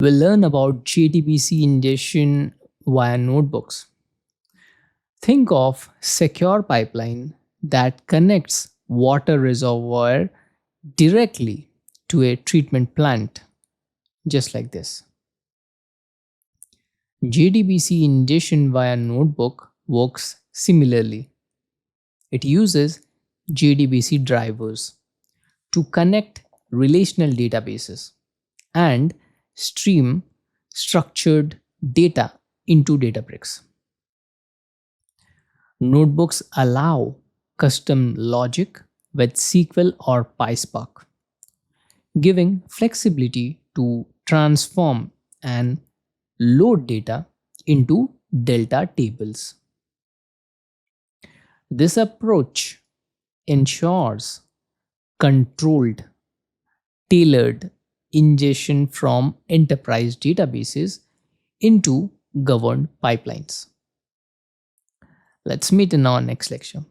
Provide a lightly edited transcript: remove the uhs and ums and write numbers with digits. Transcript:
We'll learn about JDBC ingestion via notebooks. Think of secure pipeline that connects water reservoir directly to a treatment plant, just like this. JDBC ingestion via notebook works similarly. It uses JDBC drivers to connect relational databases and stream structured data into Databricks. Notebooks allow custom logic with SQL or PySpark, giving flexibility to transform and load data into delta tables. This approach ensures controlled, tailored ingestion from enterprise databases into governed pipelines. Let's meet in our next lecture.